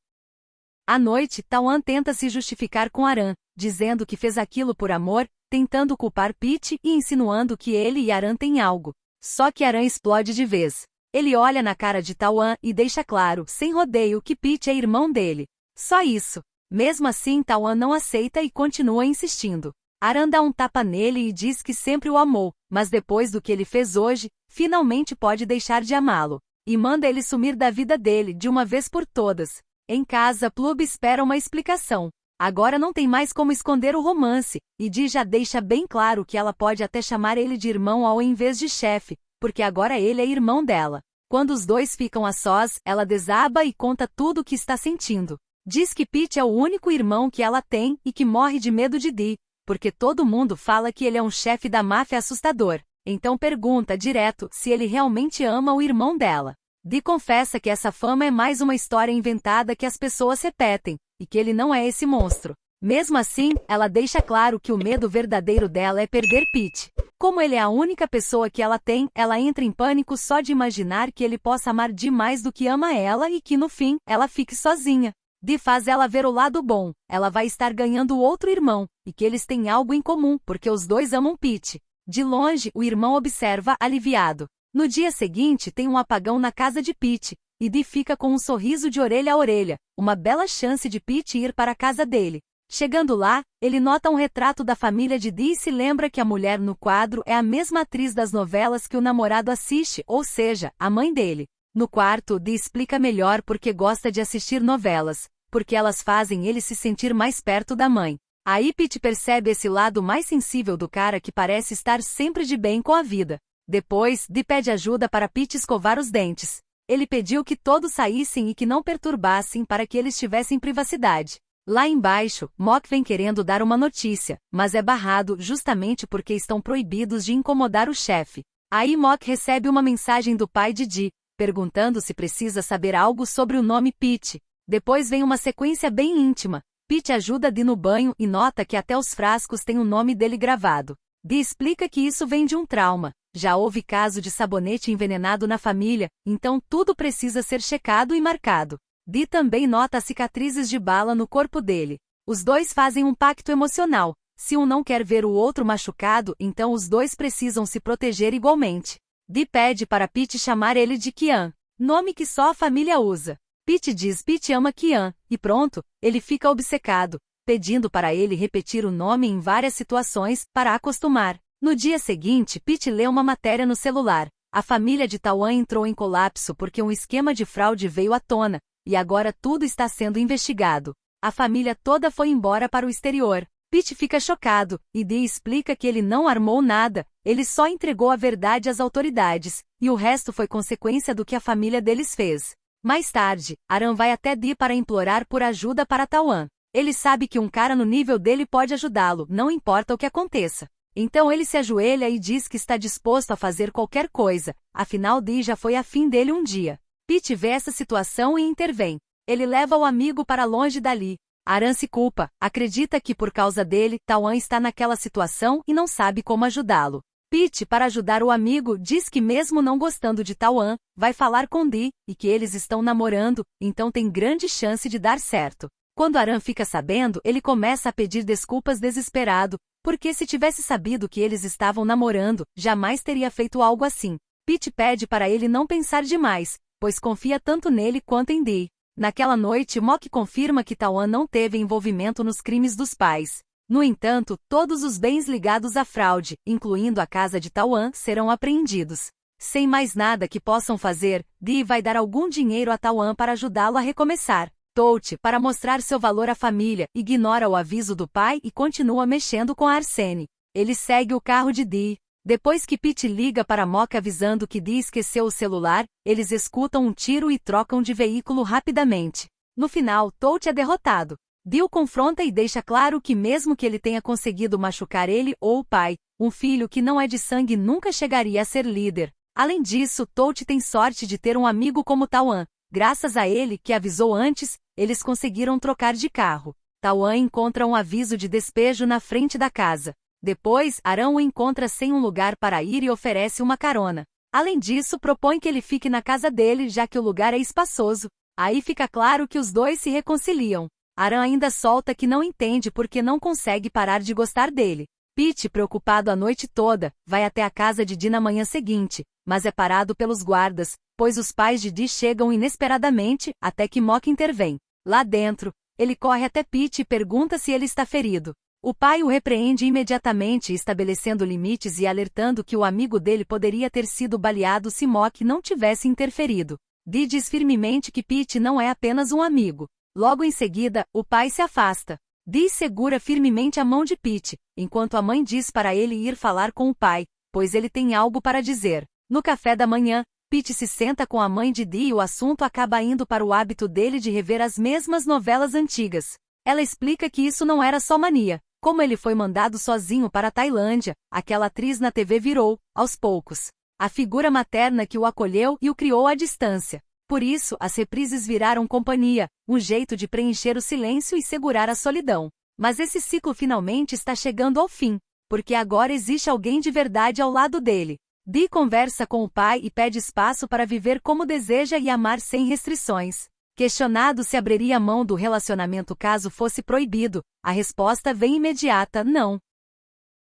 [SPEAKER 1] À noite, Tawan tenta se justificar com Aran, dizendo que fez aquilo por amor, tentando culpar Pete e insinuando que ele e Aran têm algo. Só que Aran explode de vez. Ele olha na cara de Tawan e deixa claro, sem rodeio, que Pete é irmão dele. Só isso. Mesmo assim, Tawan não aceita e continua insistindo. Aran dá um tapa nele e diz que sempre o amou, mas depois do que ele fez hoje, finalmente pode deixar de amá-lo. E manda ele sumir da vida dele de uma vez por todas. Em casa, Plub espera uma explicação. Agora não tem mais como esconder o romance, e Dee já deixa bem claro que ela pode até chamar ele de irmão ao invés de chefe, porque agora ele é irmão dela. Quando os dois ficam a sós, ela desaba e conta tudo o que está sentindo. Diz que Pete é o único irmão que ela tem e que morre de medo de Dee, porque todo mundo fala que ele é um chefe da máfia assustador. Então pergunta direto se ele realmente ama o irmão dela. Dee confessa que essa fama é mais uma história inventada que as pessoas repetem, e que ele não é esse monstro. Mesmo assim, ela deixa claro que o medo verdadeiro dela é perder Pete. Como ele é a única pessoa que ela tem, ela entra em pânico só de imaginar que ele possa amar demais do que ama ela e que no fim, ela fique sozinha. Dee faz ela ver o lado bom, ela vai estar ganhando outro irmão, e que eles têm algo em comum, porque os dois amam Pete. De longe, o irmão observa, aliviado. No dia seguinte tem um apagão na casa de Pete, e Dee fica com um sorriso de orelha a orelha, uma bela chance de Pete ir para a casa dele. Chegando lá, ele nota um retrato da família de Dee e se lembra que a mulher no quadro é a mesma atriz das novelas que o namorado assiste, ou seja, a mãe dele. No quarto, Dee explica melhor porque gosta de assistir novelas, porque elas fazem ele se sentir mais perto da mãe. Aí Pete percebe esse lado mais sensível do cara que parece estar sempre de bem com a vida. Depois, Dee pede ajuda para Pete escovar os dentes. Ele pediu que todos saíssem e que não perturbassem para que eles tivessem privacidade. Lá embaixo, Mock vem querendo dar uma notícia, mas é barrado justamente porque estão proibidos de incomodar o chefe. Aí Mock recebe uma mensagem do pai de Dee, perguntando se precisa saber algo sobre o nome Pete. Depois vem uma sequência bem íntima. Pete ajuda Dee no banho e nota que até os frascos têm o nome dele gravado. Dee explica que isso vem de um trauma. Já houve caso de sabonete envenenado na família, então tudo precisa ser checado e marcado. Dee também nota as cicatrizes de bala no corpo dele. Os dois fazem um pacto emocional. Se um não quer ver o outro machucado, então os dois precisam se proteger igualmente. Dee pede para Pete chamar ele de Kian, nome que só a família usa. Pete diz Pete ama Kian, e pronto, ele fica obcecado, pedindo para ele repetir o nome em várias situações, para acostumar. No dia seguinte, Pete lê uma matéria no celular. A família de Tawan entrou em colapso porque um esquema de fraude veio à tona, e agora tudo está sendo investigado. A família toda foi embora para o exterior. Pete fica chocado, e Dee explica que ele não armou nada, ele só entregou a verdade às autoridades, e o resto foi consequência do que a família deles fez. Mais tarde, Aran vai até Dee para implorar por ajuda para Tawan. Ele sabe que um cara no nível dele pode ajudá-lo, não importa o que aconteça. Então ele se ajoelha e diz que está disposto a fazer qualquer coisa, afinal Dee já foi afim dele um dia. Pete vê essa situação e intervém. Ele leva o amigo para longe dali. Aran se culpa, acredita que por causa dele, Tawan está naquela situação e não sabe como ajudá-lo. Pete, para ajudar o amigo, diz que mesmo não gostando de Tawan, vai falar com Dee, e que eles estão namorando, então tem grande chance de dar certo. Quando Aram fica sabendo, ele começa a pedir desculpas desesperado, porque se tivesse sabido que eles estavam namorando, jamais teria feito algo assim. Pete pede para ele não pensar demais, pois confia tanto nele quanto em Dee. Naquela noite, Mock confirma que Tawan não teve envolvimento nos crimes dos pais. No entanto, todos os bens ligados à fraude, incluindo a casa de Tawan, serão apreendidos. Sem mais nada que possam fazer, Dee vai dar algum dinheiro a Tawan para ajudá-lo a recomeçar. Touch, para mostrar seu valor à família, ignora o aviso do pai e continua mexendo com a Arsene. Ele segue o carro de Dee. Depois que Pete liga para Mock avisando que Dee esqueceu o celular, eles escutam um tiro e trocam de veículo rapidamente. No final, Touch é derrotado. Dee o confronta e deixa claro que mesmo que ele tenha conseguido machucar ele ou o pai, um filho que não é de sangue nunca chegaria a ser líder. Além disso, Touch tem sorte de ter um amigo como Tawan. Graças a ele, que avisou antes, eles conseguiram trocar de carro. Tawan encontra um aviso de despejo na frente da casa. Depois, Aram o encontra sem um lugar para ir e oferece uma carona. Além disso, propõe que ele fique na casa dele, já que o lugar é espaçoso. Aí fica claro que os dois se reconciliam. Aram ainda solta que não entende porque não consegue parar de gostar dele. Pete, preocupado a noite toda, vai até a casa de Dee na manhã seguinte, mas é parado pelos guardas, pois os pais de Dee chegam inesperadamente, até que Mock intervém. Lá dentro, ele corre até Pete e pergunta se ele está ferido. O pai o repreende imediatamente, estabelecendo limites e alertando que o amigo dele poderia ter sido baleado se Mock não tivesse interferido. Dee diz firmemente que Pete não é apenas um amigo. Logo em seguida, o pai se afasta. Dee segura firmemente a mão de Pete, enquanto a mãe diz para ele ir falar com o pai, pois ele tem algo para dizer. No café da manhã, Pete se senta com a mãe de Dee e o assunto acaba indo para o hábito dele de rever as mesmas novelas antigas. Ela explica que isso não era só mania. Como ele foi mandado sozinho para a Tailândia, aquela atriz na TV virou, aos poucos, a figura materna que o acolheu e o criou à distância. Por isso, as reprises viraram companhia, um jeito de preencher o silêncio e segurar a solidão. Mas esse ciclo finalmente está chegando ao fim, porque agora existe alguém de verdade ao lado dele. Dee conversa com o pai e pede espaço para viver como deseja e amar sem restrições. Questionado se abriria mão do relacionamento caso fosse proibido, a resposta vem imediata: não.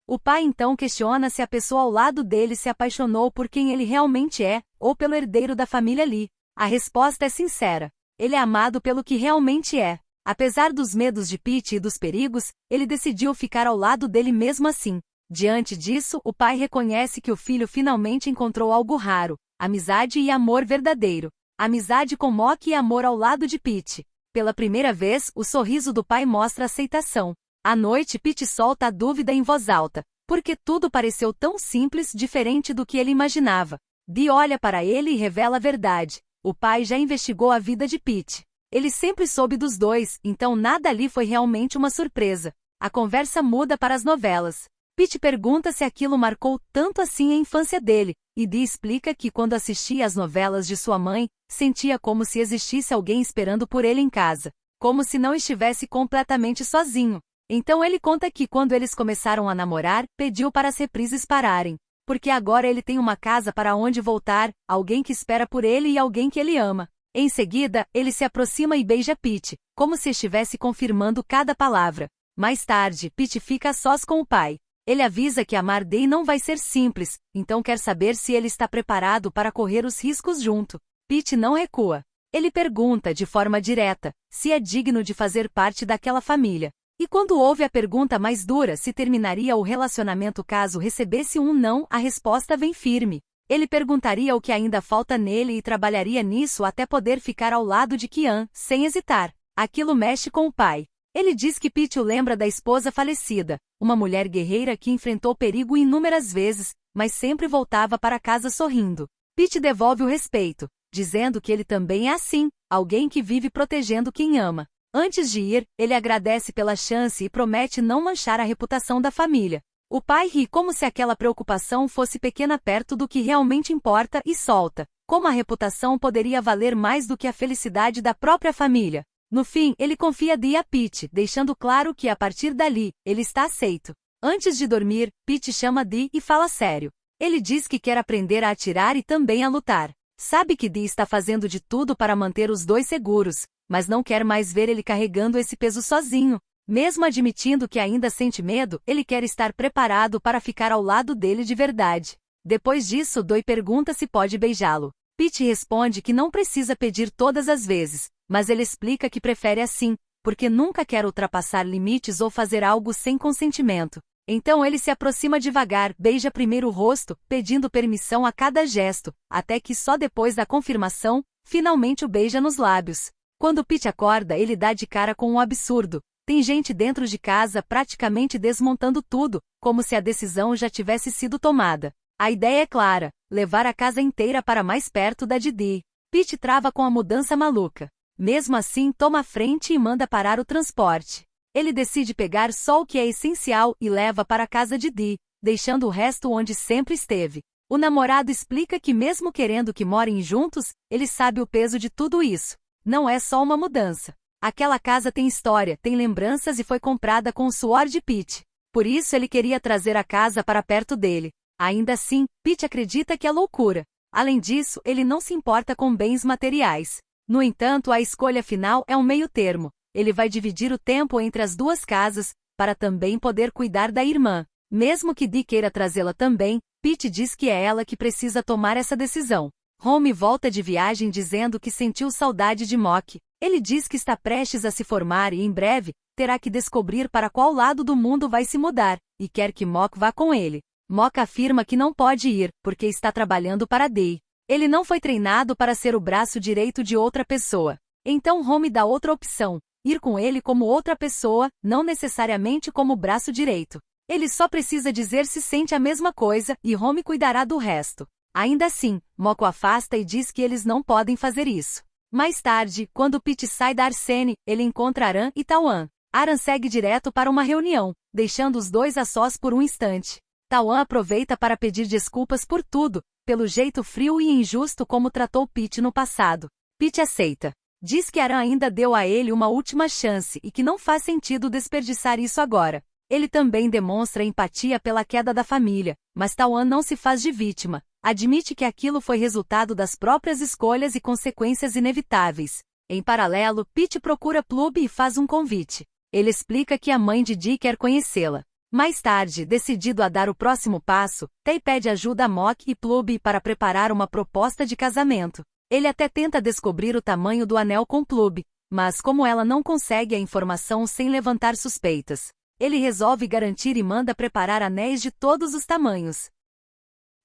[SPEAKER 1] O pai então questiona se a pessoa ao lado dele se apaixonou por quem ele realmente é, ou pelo herdeiro da família Lee. A resposta é sincera. Ele é amado pelo que realmente é. Apesar dos medos de Pete e dos perigos, ele decidiu ficar ao lado dele mesmo assim. Diante disso, o pai reconhece que o filho finalmente encontrou algo raro: amizade e amor verdadeiro. Amizade com Mock e amor ao lado de Pete. Pela primeira vez, o sorriso do pai mostra aceitação. À noite, Pete solta a dúvida em voz alta, porque tudo pareceu tão simples, diferente do que ele imaginava. Dee olha para ele e revela a verdade. O pai já investigou a vida de Pete. Ele sempre soube dos dois, então nada ali foi realmente uma surpresa. A conversa muda para as novelas. Pete pergunta se aquilo marcou tanto assim a infância dele, e Dee explica que quando assistia às novelas de sua mãe, sentia como se existisse alguém esperando por ele em casa, como se não estivesse completamente sozinho. Então ele conta que quando eles começaram a namorar, pediu para as reprises pararem, porque agora ele tem uma casa para onde voltar, alguém que espera por ele e alguém que ele ama. Em seguida, ele se aproxima e beija Pete, como se estivesse confirmando cada palavra. Mais tarde, Pete fica a sós com o pai. Ele avisa que amar Dee não vai ser simples, então quer saber se ele está preparado para correr os riscos junto. Pete não recua. Ele pergunta de forma direta se é digno de fazer parte daquela família. E quando houve a pergunta mais dura se terminaria o relacionamento caso recebesse um não, a resposta vem firme. Ele perguntaria o que ainda falta nele e trabalharia nisso até poder ficar ao lado de Kian, sem hesitar. Aquilo mexe com o pai. Ele diz que Pete o lembra da esposa falecida, uma mulher guerreira que enfrentou perigo inúmeras vezes, mas sempre voltava para casa sorrindo. Pete devolve o respeito, dizendo que ele também é assim, alguém que vive protegendo quem ama. Antes de ir, ele agradece pela chance e promete não manchar a reputação da família. O pai ri como se aquela preocupação fosse pequena perto do que realmente importa e solta. Como a reputação poderia valer mais do que a felicidade da própria família? No fim, ele confia Dee a Pete, deixando claro que a partir dali, ele está aceito. Antes de dormir, Pete chama Dee e fala sério. Ele diz que quer aprender a atirar e também a lutar. Sabe que Dee está fazendo de tudo para manter os dois seguros, mas não quer mais ver ele carregando esse peso sozinho. Mesmo admitindo que ainda sente medo, ele quer estar preparado para ficar ao lado dele de verdade. Depois disso, Dee pergunta se pode beijá-lo. Pete responde que não precisa pedir todas as vezes, mas ele explica que prefere assim, porque nunca quer ultrapassar limites ou fazer algo sem consentimento. Então ele se aproxima devagar, beija primeiro o rosto, pedindo permissão a cada gesto, até que só depois da confirmação, finalmente o beija nos lábios. Quando Pete acorda, ele dá de cara com um absurdo. Tem gente dentro de casa praticamente desmontando tudo, como se a decisão já tivesse sido tomada. A ideia é clara, levar a casa inteira para mais perto da de Dee. Pete trava com a mudança maluca. Mesmo assim, toma a frente e manda parar o transporte. Ele decide pegar só o que é essencial e leva para a casa de Dee, deixando o resto onde sempre esteve. O namorado explica que mesmo querendo que morem juntos, ele sabe o peso de tudo isso. Não é só uma mudança. Aquela casa tem história, tem lembranças e foi comprada com o suor de Pete. Por isso ele queria trazer a casa para perto dele. Ainda assim, Pete acredita que é loucura. Além disso, ele não se importa com bens materiais. No entanto, a escolha final é um meio termo. Ele vai dividir o tempo entre as duas casas, para também poder cuidar da irmã. Mesmo que Dee queira trazê-la também, Pete diz que é ela que precisa tomar essa decisão. Home volta de viagem dizendo que sentiu saudade de Mock. Ele diz que está prestes a se formar e, em breve, terá que descobrir para qual lado do mundo vai se mudar, e quer que Mock vá com ele. Mock afirma que não pode ir, porque está trabalhando para Dee. Ele não foi treinado para ser o braço direito de outra pessoa. Então Home dá outra opção, ir com ele como outra pessoa, não necessariamente como braço direito. Ele só precisa dizer se sente a mesma coisa, e Home cuidará do resto. Ainda assim, Mock o afasta e diz que eles não podem fazer isso. Mais tarde, quando Pete sai da Arsene, ele encontra Aran e Tawan. Aran segue direto para uma reunião, deixando os dois a sós por um instante. Tawan aproveita para pedir desculpas por tudo, pelo jeito frio e injusto como tratou Pete no passado. Pete aceita. Diz que Aran ainda deu a ele uma última chance e que não faz sentido desperdiçar isso agora. Ele também demonstra empatia pela queda da família, mas Tawan não se faz de vítima. Admite que aquilo foi resultado das próprias escolhas e consequências inevitáveis. Em paralelo, Pete procura Plub e faz um convite. Ele explica que a mãe de Dee quer conhecê-la. Mais tarde, decidido a dar o próximo passo, Tay pede ajuda a Mock e Plub para preparar uma proposta de casamento. Ele até tenta descobrir o tamanho do anel com Plub, mas como ela não consegue a informação sem levantar suspeitas, ele resolve garantir e manda preparar anéis de todos os tamanhos.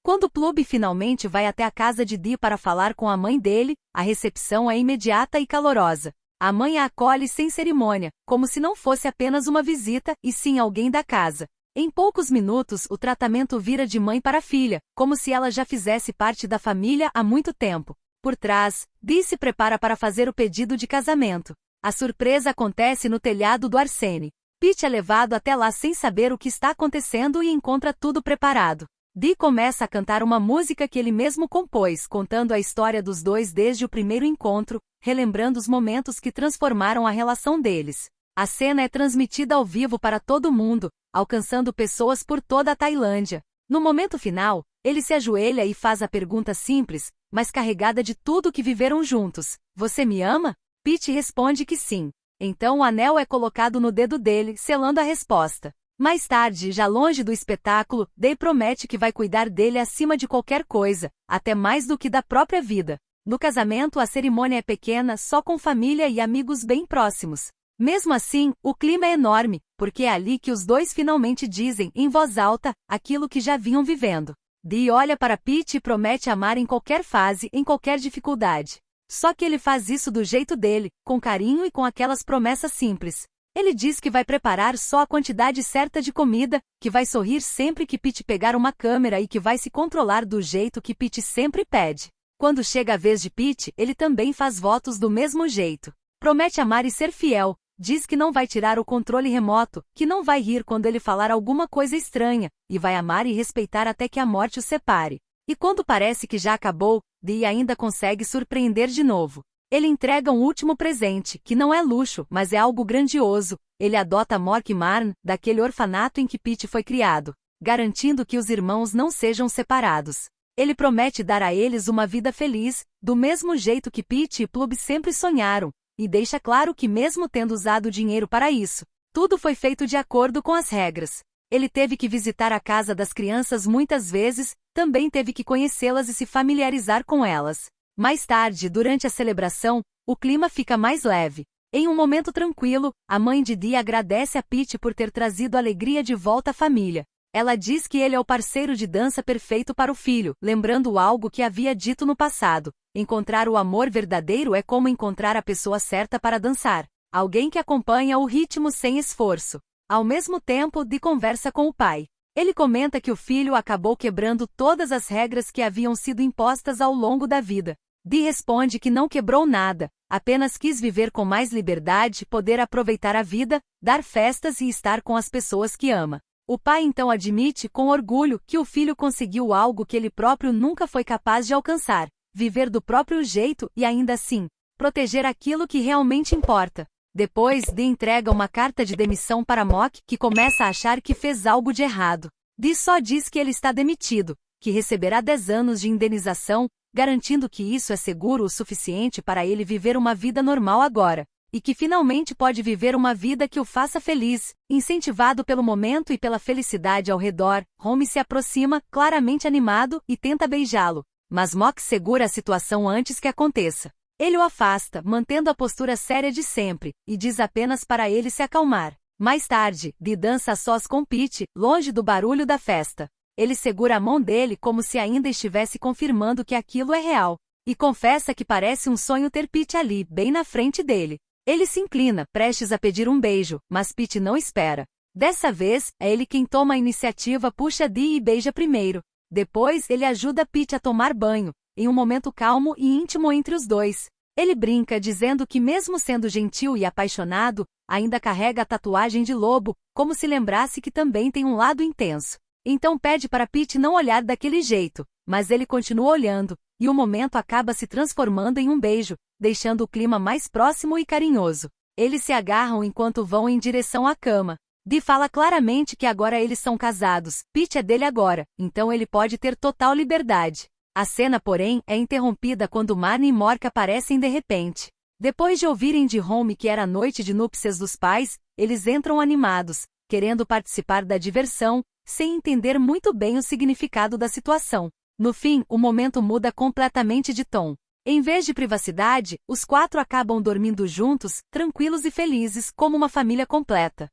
[SPEAKER 1] Quando Plub finalmente vai até a casa de Dee para falar com a mãe dele, a recepção é imediata e calorosa. A mãe a acolhe sem cerimônia, como se não fosse apenas uma visita, e sim alguém da casa. Em poucos minutos, o tratamento vira de mãe para filha, como se ela já fizesse parte da família há muito tempo. Por trás, Dee se prepara para fazer o pedido de casamento. A surpresa acontece no telhado do Arsene. Pete é levado até lá sem saber o que está acontecendo e encontra tudo preparado. Dee começa a cantar uma música que ele mesmo compôs, contando a história dos dois desde o primeiro encontro, relembrando os momentos que transformaram a relação deles. A cena é transmitida ao vivo para todo mundo, alcançando pessoas por toda a Tailândia. No momento final, ele se ajoelha e faz a pergunta simples, mas carregada de tudo que viveram juntos: "Você me ama?" Pete responde que sim. Então o anel é colocado no dedo dele, selando a resposta. Mais tarde, já longe do espetáculo, Dee promete que vai cuidar dele acima de qualquer coisa, até mais do que da própria vida. No casamento, a cerimônia é pequena, só com família e amigos bem próximos. Mesmo assim, o clima é enorme, porque é ali que os dois finalmente dizem, em voz alta, aquilo que já vinham vivendo. Dee olha para Pete e promete amar em qualquer fase, em qualquer dificuldade. Só que ele faz isso do jeito dele, com carinho e com aquelas promessas simples. Ele diz que vai preparar só a quantidade certa de comida, que vai sorrir sempre que Pete pegar uma câmera e que vai se controlar do jeito que Pete sempre pede. Quando chega a vez de Pete, ele também faz votos do mesmo jeito. Promete amar e ser fiel, diz que não vai tirar o controle remoto, que não vai rir quando ele falar alguma coisa estranha, e vai amar e respeitar até que a morte o separe. E quando parece que já acabou, Dee ainda consegue surpreender de novo. Ele entrega um último presente, que não é luxo, mas é algo grandioso, ele adota Mork e Marn, daquele orfanato em que Pete foi criado, garantindo que os irmãos não sejam separados. Ele promete dar a eles uma vida feliz, do mesmo jeito que Pete e Plub sempre sonharam, e deixa claro que mesmo tendo usado dinheiro para isso, tudo foi feito de acordo com as regras. Ele teve que visitar a casa das crianças muitas vezes, também teve que conhecê-las e se familiarizar com elas. Mais tarde, durante a celebração, o clima fica mais leve. Em um momento tranquilo, a mãe de Dee agradece a Pete por ter trazido alegria de volta à família. Ela diz que ele é o parceiro de dança perfeito para o filho, lembrando algo que havia dito no passado. Encontrar o amor verdadeiro é como encontrar a pessoa certa para dançar. Alguém que acompanha o ritmo sem esforço. Ao mesmo tempo, Dee conversa com o pai. Ele comenta que o filho acabou quebrando todas as regras que haviam sido impostas ao longo da vida. Dee responde que não quebrou nada, apenas quis viver com mais liberdade, poder aproveitar a vida, dar festas e estar com as pessoas que ama. O pai então admite com orgulho que o filho conseguiu algo que ele próprio nunca foi capaz de alcançar, viver do próprio jeito e ainda assim, proteger aquilo que realmente importa. Depois, Dee entrega uma carta de demissão para Mork, que começa a achar que fez algo de errado. Dee só diz que ele está demitido, que receberá 10 anos de indenização, garantindo que isso é seguro o suficiente para ele viver uma vida normal agora, e que finalmente pode viver uma vida que o faça feliz. Incentivado pelo momento e pela felicidade ao redor, Home se aproxima, claramente animado, e tenta beijá-lo, mas Mork segura a situação antes que aconteça. Ele o afasta, mantendo a postura séria de sempre, e diz apenas para ele se acalmar. Mais tarde, Dee dança a sós com Pete, longe do barulho da festa. Ele segura a mão dele como se ainda estivesse confirmando que aquilo é real, e confessa que parece um sonho ter Pete ali, bem na frente dele. Ele se inclina, prestes a pedir um beijo, mas Pete não espera. Dessa vez, é ele quem toma a iniciativa, puxa Dee e beija primeiro. Depois, ele ajuda Pete a tomar banho, em um momento calmo e íntimo entre os dois. Ele brinca dizendo que mesmo sendo gentil e apaixonado, ainda carrega a tatuagem de lobo, como se lembrasse que também tem um lado intenso. Então pede para Pete não olhar daquele jeito, mas ele continua olhando, e o momento acaba se transformando em um beijo, deixando o clima mais próximo e carinhoso. Eles se agarram enquanto vão em direção à cama. Dee fala claramente que agora eles são casados, Pete é dele agora, então ele pode ter total liberdade. A cena, porém, é interrompida quando Marn e Mork aparecem de repente. Depois de ouvirem de Home que era a noite de núpcias dos pais, eles entram animados, querendo participar da diversão, sem entender muito bem o significado da situação. No fim, o momento muda completamente de tom. Em vez de privacidade, os 4 acabam dormindo juntos, tranquilos e felizes, como uma família completa.